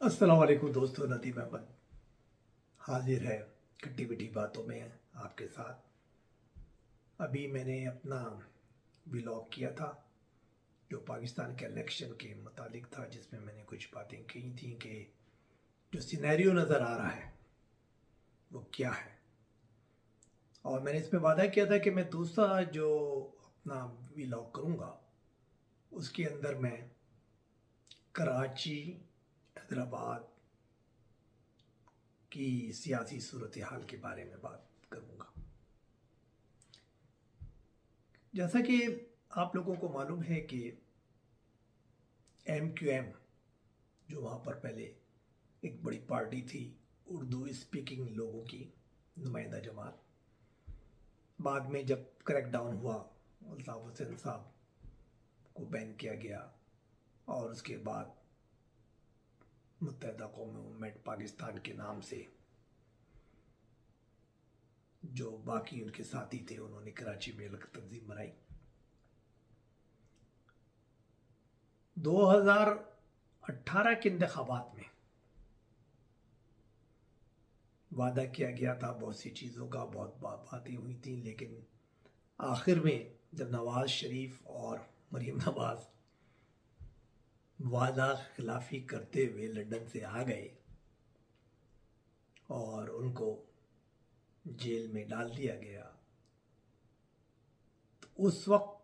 अस्सलाम वालेकुम दोस्तों, नदीम अहमद हाजिर है खट्टी मीठी बातों में आपके साथ। अभी मैंने अपना व्लॉग किया था जो पाकिस्तान के इलेक्शन के मुतालिक था, जिसमें मैंने कुछ बातें कही थी कि जो सिनेरियो नज़र आ रहा है वो क्या है। और मैंने इसमें वादा किया था कि मैं दूसरा जो अपना व्लॉग करूँगा उसके अंदर मैं कराची, हैदराबाद की सियासी सूरत हाल के बारे में बात करूँगा। जैसा कि आप लोगों को मालूम है कि MQM जो वहाँ पर पहले एक बड़ी पार्टी थी, उर्दू स्पीकिंग लोगों की नुमाइंदा जमात, बाद में जब क्रैकडाउन हुआ अल्ताफ़ हुसैन साहब को बैन किया गया और उसके बाद मुत्तहिदा कौमी मूवमेंट पाकिस्तान के नाम से जो बाकी उनके साथी थे उन्होंने कराची में अलग तंजीम बनाई। 2018 के इंतखाबात में वादा किया गया था बहुत सी चीज़ों का, बहुत बातें हुई थी, लेकिन आखिर में जब नवाज शरीफ और मरीम नवाज वादा खिलाफी करते हुए लंदन से आ गए और उनको जेल में डाल दिया गया, तो उस वक्त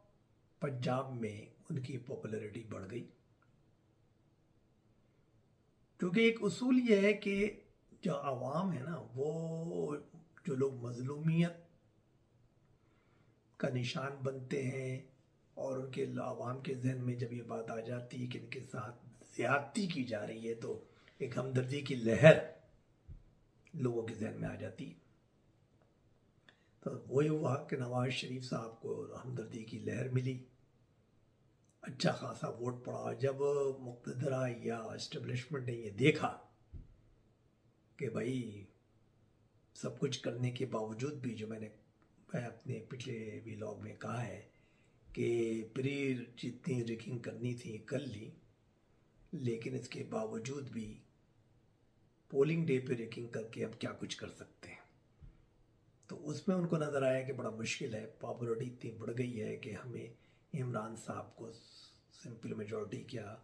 पंजाब में उनकी पॉपुलैरिटी बढ़ गई। क्योंकि एक उसूल ये है कि जो आवाम है ना, वो जो लोग मजलूमियत का निशान बनते हैं और उनके आवाम के जहन में जब ये बात आ जाती है कि इनके साथ ज्यादती की जा रही है, तो एक हमदर्दी की लहर लोगों के जहन में आ जाती है। तो वही हुआ कि नवाज शरीफ साहब को हमदर्दी की लहर मिली, अच्छा खासा वोट पड़ा। जब मुक़्तदरा या इस्टेब्लिशमेंट ने ये देखा कि भाई सब कुछ करने के बावजूद भी, जो मैं अपने पिछले व्लॉग में कहा है कि प्री जितनी रिगिंग करनी थी कर ली, लेकिन इसके बावजूद भी पोलिंग डे पे रिगिंग करके अब क्या कुछ कर सकते हैं, तो उसमें उनको नज़र आया कि बड़ा मुश्किल है। पॉपुलरिटी इतनी बढ़ गई है कि हमें इमरान साहब को सिंपल मेजॉरिटी क्या,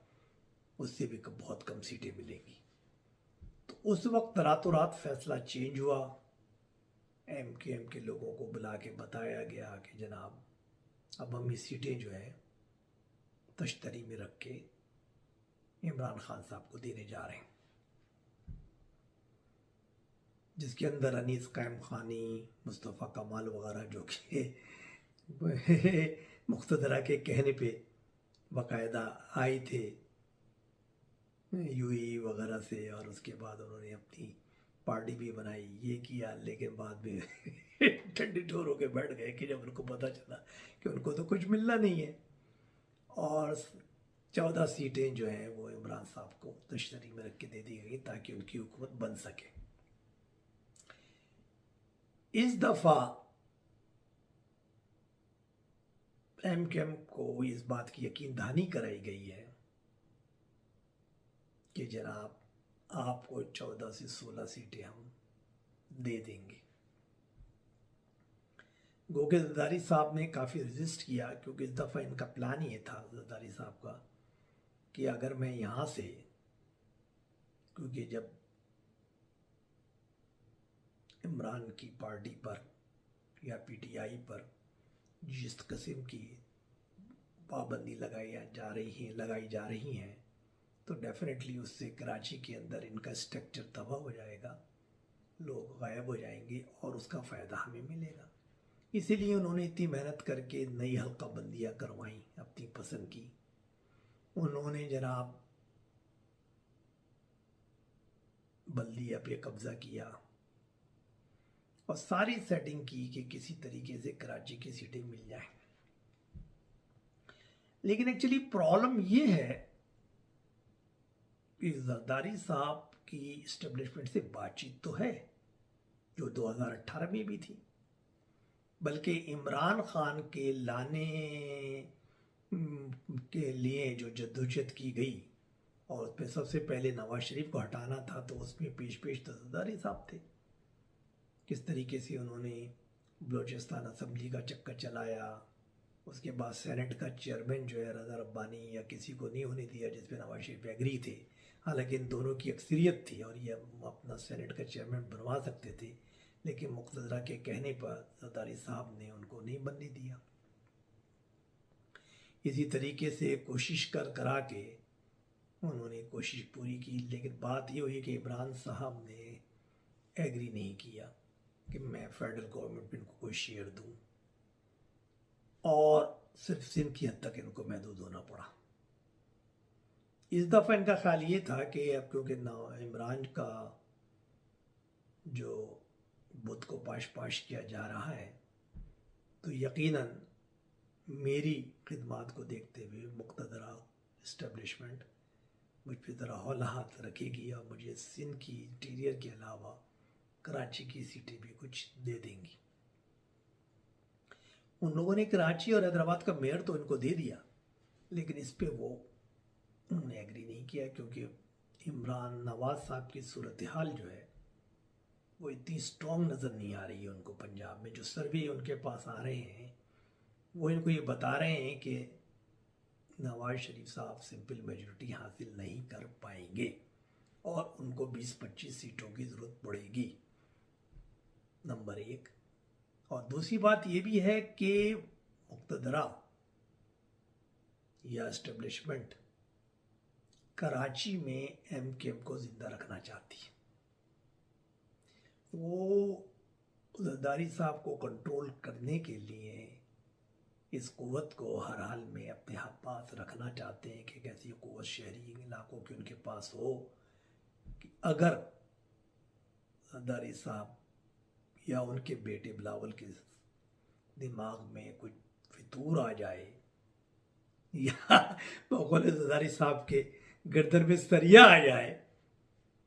उससे भी बहुत कम सीटें मिलेंगी। तो उस वक्त रातों रात फैसला चेंज हुआ। MQM के लोगों को बुला के बताया गया कि जनाब अब हम ये सीटें जो है तश्तरी में रख के इमरान खान साहब को देने जा रहे हैं, जिसके अंदर अनीस कायम खानी, मुस्तफ़ा कमाल वगैरह जो कि मुक़्तदरा के कहने पे बाकायदा आए थे UAE वगैरह से, और उसके बाद उन्होंने अपनी पार्टी भी बनाई, ये किया, लेकिन बाद में ठंडी ठोर होकर बैठ गए कि जब उनको पता चला कि उनको तो कुछ मिलना नहीं है, और 14 सीटें जो हैं वो इमरान साहब को तश्तरी में रख के दे दी गई ताकि उनकी हुकूमत बन सके। इस दफ़ा MQM को इस बात की यकीन दहानी कराई गई है कि जनाब आपको 14 से 16 सीटें हम दे देंगे। गोगे जरदारी साहब ने काफ़ी रजिस्ट किया, क्योंकि इस दफ़ा इनका प्लान ये था जरदारी साहब का कि अगर मैं यहाँ से, क्योंकि जब इमरान की पार्टी पर या PTI पर जिस किस्म की पाबंदी लगाई जा रही हैं, तो डेफिनेटली उससे कराची के अंदर इनका स्ट्रक्चर तबाह हो जाएगा, लोग गायब हो जाएंगे और उसका फ़ायदा हमें मिलेगा। इसीलिए उन्होंने इतनी मेहनत करके नई हल्का बंदियाँ करवाई अपनी पसंद की। उन्होंने जनाब बल्दिया पे कब्ज़ा किया और सारी सेटिंग की कि किसी तरीके से कराची की सीटें मिल जाएं। लेकिन एक्चुअली प्रॉब्लम ये है कि जरदारी साहब की इस्टेब्लिशमेंट से बातचीत तो है, जो 2018 में भी थी, बल्कि इमरान खान के लाने के लिए जो जद्दोजहद की गई और उसमें सबसे पहले नवाज शरीफ को हटाना था, तो उसमें पेश तो ज़रदारी साहब थे। किस तरीके से उन्होंने बलूचिस्तान असेंबली का चक्कर चलाया, उसके बाद सेनेट का चेयरमैन जो है रज़ा रब्बानी या किसी को नहीं होने दिया, जिसमें नवाज शरीफ एग्री थे। हालांकि इन दोनों की अक्सरियत थी और ये अपना सेनेट का चेयरमैन बनवा सकते थे, लेकिन मुक़्तदरा के कहने पर ज़रदारी साहब ने उनको नहीं बनने दिया। इसी तरीके से कोशिश करा के उन्होंने कोशिश पूरी की, लेकिन बात ये हुई कि इमरान साहब ने एग्री नहीं किया कि मैं फेडरल गवर्नमेंट में इनको कोई शेयर दूं, और सिर्फ सिंध की हद तक इनको महदूद होना पड़ा। इस दफ़ा इनका ख्याल ये था कि अब क्योंकि इमरान का जो बुत को पाश किया जा रहा है, तो यकीनन मेरी खिदमात को देखते हुए मुक़्तदरा इस्टेब्लिशमेंट मुझ पर ज़रा हौला हाथ रखेगी और मुझे सिंध की इंटीरियर के अलावा कराची की सीटें भी कुछ दे देंगी। उन लोगों ने कराची और हैदराबाद का मेयर तो इनको दे दिया, लेकिन इस पे वो उन्होंने एग्री नहीं किया, क्योंकि इमरान नवाज साहब की सूरत हाल जो है वो इतनी स्ट्रॉन्ग नज़र नहीं आ रही है उनको। पंजाब में जो सर्वे उनके पास आ रहे हैं वो इनको ये बता रहे हैं कि नवाज शरीफ साहब सिंपल मेजॉरिटी हासिल नहीं कर पाएंगे और उनको 20-25 सीटों की ज़रूरत पड़ेगी, नंबर एक। और दूसरी बात ये भी है कि मुक़्तदरा या इस्टेब्लिशमेंट कराची में MKM को ज़िंदा रखना चाहती है। वो ज़रदारी साहब को कंट्रोल करने के लिए इस क़ुव्वत को हर हाल में अपने पास रखना चाहते हैं कि कैसी क़ुव्वत शहरी इलाकों की उनके पास हो कि अगर ज़रदारी साहब या उनके बेटे बिलावल के दिमाग में कुछ फितूर आ जाए या बकौल ज़रदारी साहब के गर्दन में सरिया आ जाए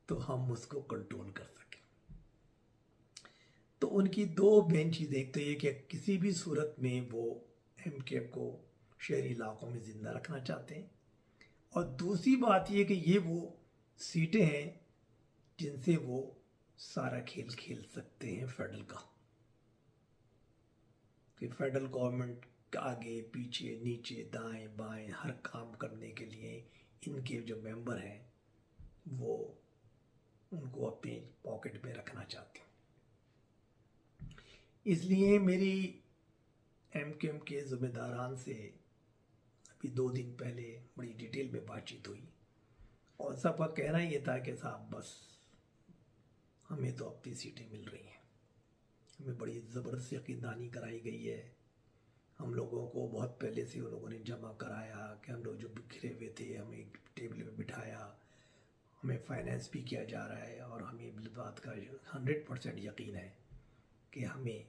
तो हम उसको कंट्रोल कर सकें। तो उनकी दो मेन चीज़ें, एक तो ये कि किसी भी सूरत में वो MKM को शहरी इलाकों में ज़िंदा रखना चाहते हैं, और दूसरी बात ये कि ये वो सीटें हैं जिनसे वो सारा खेल खेल सकते हैं फेडरल का, कि फेडरल गवर्नमेंट आगे पीछे नीचे दाएं बाएं हर काम करने के लिए इनके जो मेंबर हैं वो उनको अपने पॉकेट में रखना चाहते हैं। इसलिए मेरी MKM के ज़िम्मेदारान से अभी 2 दिन पहले बड़ी डिटेल में बातचीत हुई, और सबका कहना ये था कि साहब बस हमें तो अपनी सीटें मिल रही हैं, हमें बड़ी ज़बरदस्त यकीनदानी कराई गई है, हम लोगों को बहुत पहले से उन लोगों ने जमा कराया कि हम लोग जो बिखरे हुए थे हमें एक टेबल पे बिठाया, हमें फाइनेंस भी किया जा रहा है, और हमें इस बात का 100% यकीन है कि हमें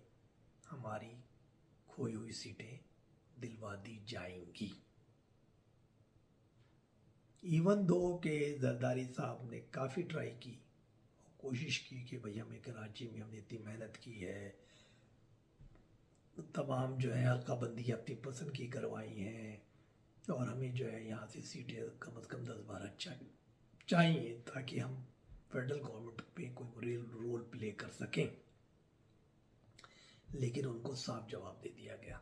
हमारी खोई हुई सीटें दिलवा दी जाएंगी। इवन दो के ज़रदारी साहब ने काफ़ी ट्राई की, कोशिश की कि भाई हमें कराची में हमने इतनी मेहनत की है, तमाम जो है हल्काबंदी अपनी पसंद की करवाई हैं, और हमें जो है यहाँ से सीटें कम से कम 10-12 चाहिए ताकि हम फेडरल गवर्नमेंट पे कोई रियल रोल प्ले कर सकें। लेकिन उनको साफ जवाब दे दिया गया,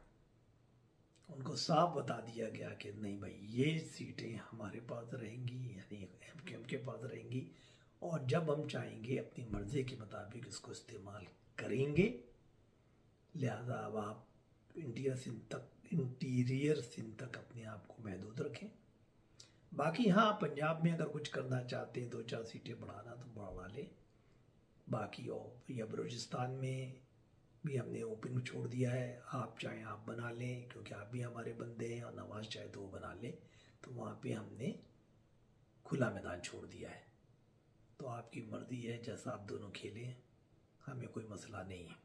उनको साफ बता दिया गया कि नहीं भाई ये सीटें हमारे पास रहेंगी, यानी MKM के पास रहेंगी, और जब हम चाहेंगे अपनी मर्ज़ी के मुताबिक इसको इस्तेमाल करेंगे। लिहाजा अब आप इंटीरियर सिंध तक अपने आप को महदूद रखें। बाकी हाँ, पंजाब में अगर कुछ करना चाहते हैं 2-4 सीटें बढ़ाना तो बढ़ा लें, बाकी और या बलूचिस्तान में भी हमने ओपन छोड़ दिया है, आप चाहें आप बना लें क्योंकि आप भी हमारे बंदे हैं, और नवाज चाहे तो वो बना ले, तो वहाँ पे हमने खुला मैदान छोड़ दिया है। तो आपकी मर्ज़ी है, जैसा आप दोनों खेलें, हमें कोई मसला नहीं है।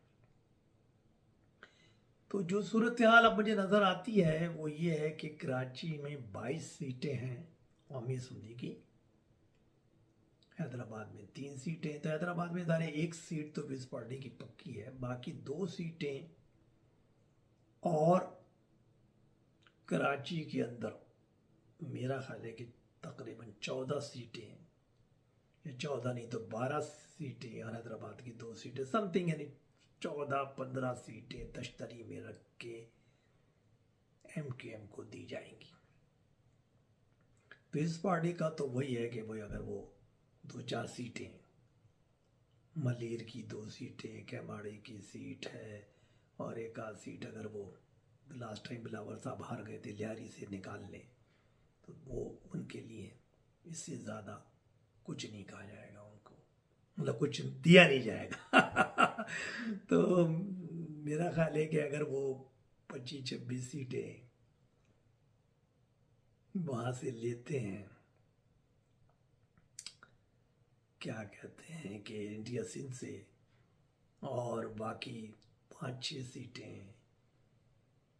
तो जो सूरत हाल अब मुझे नज़र आती है वो ये है कि कराची में 22 सीटें हैं कौमी असम्बली की, हैदराबाद में 3 सीटें। तो हैदराबाद में सारे 1 सीट तो पीपल्स पार्टी की पक्की है, बाकी 2 सीटें और कराची के अंदर मेरा ख्याल है कि तकरीबन 14 सीटें, या 14 नहीं तो 12 सीटें, और हैदराबाद की 2 सीटें समथिंग, यानी 14-15 सीटें तश्तरी में रख के एमकेएम को दी जाएंगी। पीपल्स पार्टी का तो वही है कि भाई अगर वो 2-4 सीटें, मलीर की 2 सीटें, कैमाड़ी की सीट है, और एक आध सीट अगर वो लास्ट टाइम बिलावर साहब हार गए थे लियारी से निकाल लें तो वो उनके लिए, इससे ज़्यादा कुछ नहीं कहा जाएगा उनको, मतलब कुछ दिया नहीं जाएगा। तो मेरा ख्याल है कि अगर वो 25-26 सीटें वहाँ से लेते हैं, क्या कहते हैं कि इंडिया सिंध से, और बाकी 5-6 सीटें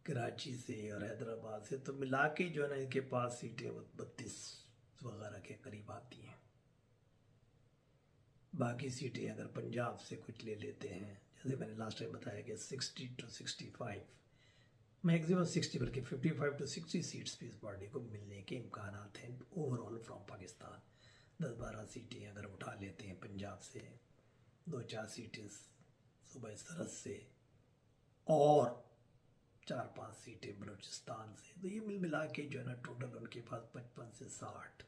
कराची से और हैदराबाद से, तो मिला के जो है ना इनके पास सीटें 32 वगैरह के करीब आती हैं। बाकी सीटें अगर पंजाब से कुछ ले लेते हैं, जैसे मैंने लास्ट टाइम बताया कि 60 to 65, मैक्सिमम 60, बल्कि 55 to 60 सीट्स पीपल्स पार्टी को मिलने के इम्कान हैं ओवरऑल फ्रॉम पाकिस्तान। 10-12 सीटें अगर उठा लेते हैं पंजाब से, 2-4 सीटें सूबा सरहद से, और 4-5 सीटें बलूचिस्तान से, तो ये मिला के जो है ना टोटल उनके पास 55 से 60,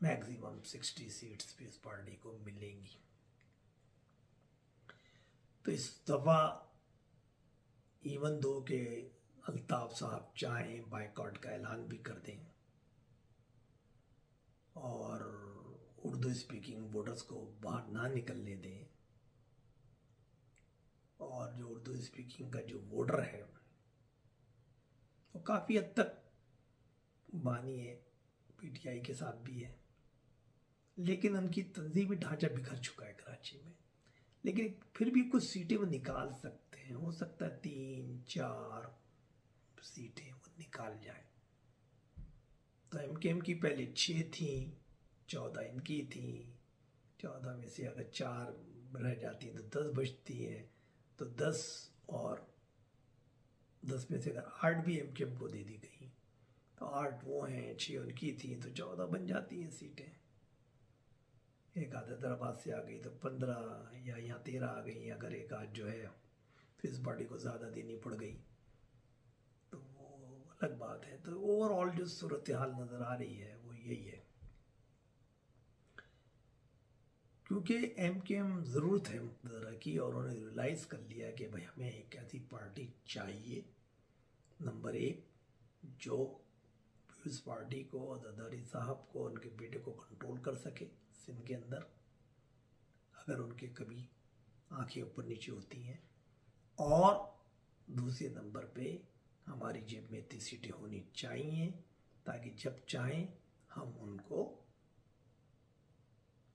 मैक्सिमम 60 सीट्स पीपल्स पार्टी को मिलेंगी। तो इस दफ़ा इवन दो के अल्ताफ साहब चाहें बाइकआउट का ऐलान भी कर दें और उर्दू स्पीकिंग वोटर्स को बाहर ना निकलने दें, और जो उर्दू स्पीकिंग का जो वोटर है वो काफ़ी हद तक बानी है, पीटीआई के साथ भी है, लेकिन उनकी तंजीमी ढांचा बिखर चुका है कराची में, लेकिन फिर भी कुछ सीटें वो निकाल सकते हैं। हो सकता है 3-4 सीटें वो निकाल जाए। तो एमकेएम की पहले 6 थी, 14 इनकी थी, 14 में से अगर 4 रह जाती हैं तो 10 बचती हैं, तो 10 और 10 में से अगर 8 भी एमकेएम को दे दी गई तो 8 वो हैं, 6 उनकी थी, तो 14 बन जाती हैं सीटें। एक आध हैदराबाद से आ गई तो 15, या यहाँ 13 आ गई। अगर एक आध जो है पीपल्स पार्टी को ज़्यादा देनी पड़ गई तो वो अलग बात है। तो ओवरऑल जो सूरत हाल नज़र आ रही है वो यही है, क्योंकि एमकेएम ज़रूरत है मुक़र्रर की, और उन्होंने रियलाइज़ कर लिया कि भाई हमें एक ऐसी पार्टी चाहिए, नंबर 1, जो पीपल्स पार्टी को और जरदारी साहब को, उनके बेटे को कंट्रोल कर सके सिंध के अंदर अगर उनके कभी आंखें ऊपर नीचे होती हैं, और दूसरे नंबर पे हमारी जेब में इतनी सीटें होनी चाहिए ताकि जब चाहें हम उनको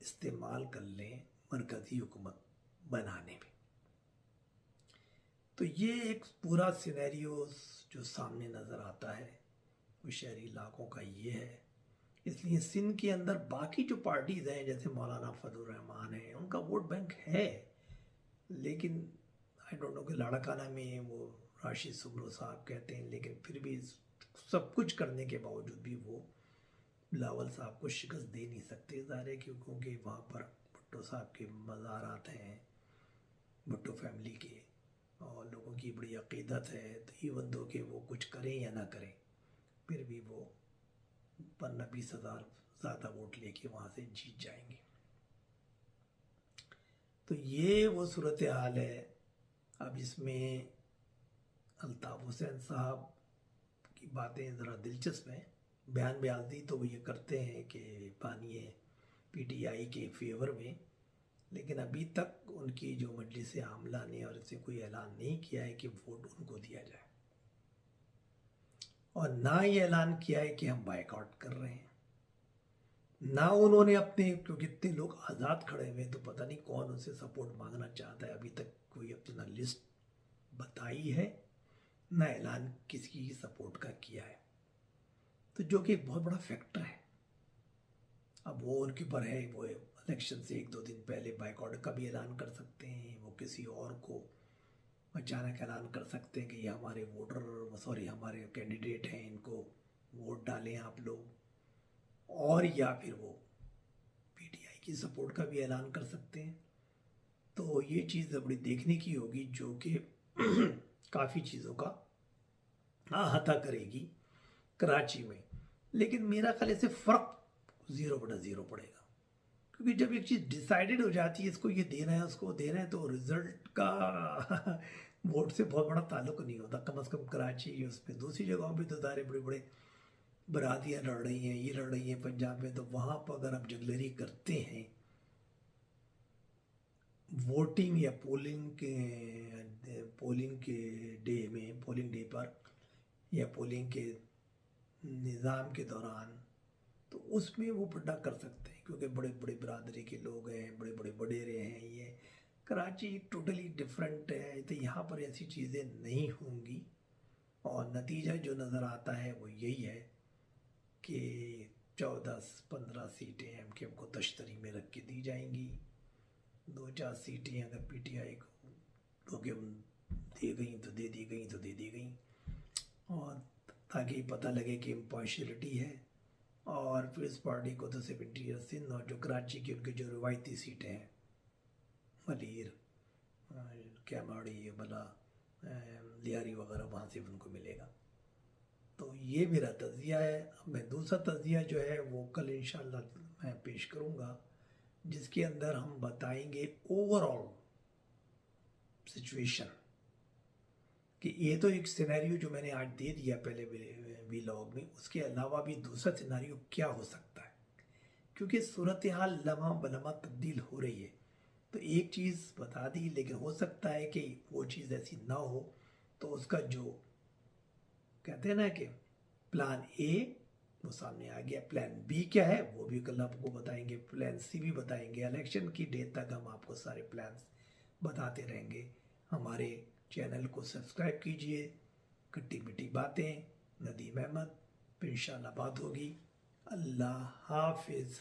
इस्तेमाल कर लें मरकज़ी हुकूमत बनाने में। तो ये एक पूरा सिनेरियो जो सामने नज़र आता है वो शहरी इलाकों का ये है। इसलिए सिंध के अंदर बाकी जो पार्टीज़ हैं जैसे मौलाना फजलुर रहमान है, उनका वोट बैंक है, लेकिन आई डोंट नो कि लाड़काना में वो राशिद सुब्रो साहब कहते हैं, लेकिन फिर भी सब कुछ करने के बावजूद भी वो बिलावल साहब को शिकस्त दे नहीं सकते। ज़ाहिर है क्योंकि वहाँ पर भुट्टो साहब के मज़ारात हैं, भुट्टो फैमिली के, और लोगों की बड़ी अक़ीदत है। तो इवन दो कि वो कुछ करें या ना करें, फिर भी वो 15-20 हज़ार ज़्यादा वोट लेके वहाँ से जीत जाएंगे। तो ये वो सूरत हाल है। अब इसमें अल्ताफ़ हुसैन साहब की बातें ज़रा दिलचस्प हैं। बयान बयाजी तो वो ये करते हैं कि पानी है पीटीआई के फेवर में, लेकिन अभी तक उनकी जो मजलिस आमला ने और इससे कोई ऐलान नहीं किया है कि वोट उनको दिया जाए, और ना ये ऐलान किया है कि हम बाइकआउट कर रहे हैं, ना उन्होंने अपने, क्योंकि इतने लोग आज़ाद खड़े हुए तो पता नहीं कौन उनसे सपोर्ट मांगना चाहता है, अभी तक कोई अपना लिस्ट बताई है, ना ऐलान किसी सपोर्ट का किया है। तो जो कि एक बहुत बड़ा फैक्टर है। अब वो उनके ऊपर है, वो इलेक्शन से 1-2 दिन पहले बाइकआउट का भी ऐलान कर सकते हैं, वो किसी और को अचानक ऐलान कर सकते हैं कि ये हमारे वोटर, सॉरी हमारे कैंडिडेट हैं, इनको वोट डालें आप लोग, और या फिर वो पीटीआई की सपोर्ट का भी ऐलान कर सकते हैं। तो ये चीज़ बड़ी देखने की होगी, जो कि काफ़ी चीज़ों का अहाता करेगी कराची में। लेकिन मेरा ख्याल से फ़र्क 0/0 पड़ेगा, क्योंकि जब एक चीज़ डिसाइडेड हो जाती है, इसको ये देना है उसको देना है, तो रिजल्ट का वोट से बहुत बड़ा ताल्लुक नहीं होता। कम से कम कराची, उसमें दूसरी जगहों पे तो सारे बड़े बड़े बरातियाँ लड़ रही हैं, ये लड़ रही हैं पंजाब में, तो वहाँ पर अगर आप जगलरी करते हैं वोटिंग या पोलिंग के डे में, पोलिंग डे पर या पोलिंग के निज़ाम के दौरान, तो उसमें वो बड़ा कर सकते हैं, क्योंकि बड़े बड़े बरादरी के लोग हैं, बड़े बड़े वडेरे हैं। ये कराची टोटली डिफरेंट है, तो यहाँ पर ऐसी चीज़ें नहीं होंगी। और नतीजा जो नज़र आता है वो यही है कि 14-15 सीटें एमकेएम को तश्तरी में रख के दी जाएंगी। 2-4 सीटें अगर पीटीआई को क्योंकि दे गई तो दे दी गई तो दे दी गई, और ताकि पता लगे कि इम्पार्शियलिटी है। और फिर इस पार्टी को तो 70 ईयर सिंध और जो कराची की उनकी जो रिवायती सीटें हैं, मलीर, कैमाड़ी, बला, लियारी वगैरह, वहाँ से उनको मिलेगा। तो ये मेरा तज़िया है। मैं दूसरा तज़िया जो है वो कल इंशाल्लाह मैं पेश करूँगा, जिसके अंदर हम बताएंगे ओवरऑल सिचुएशन, कि ये तो एक सिनेरियो जो मैंने आज दे दिया पहले व्लॉग में, उसके अलावा भी दूसरा सिनेरियो क्या हो सकता है, क्योंकि सूरत हाल लम्हा बलम्हा तब्दील हो रही है। तो एक चीज़ बता दी, लेकिन हो सकता है कि वो चीज़ ऐसी ना हो, तो उसका जो कहते हैं ना कि प्लान ए वो सामने आ गया, प्लान बी क्या है वो भी कल आपको बताएंगे, प्लान सी भी बताएंगे। इलेक्शन की डेट तक हम आपको सारे प्लान्स बताते रहेंगे। हमारे चैनल को सब्सक्राइब कीजिए। खट्टी मीठी बातें, नदीम अहमद, फिर इंशाल्लाह बात होगी। अल्लाह हाफिज़।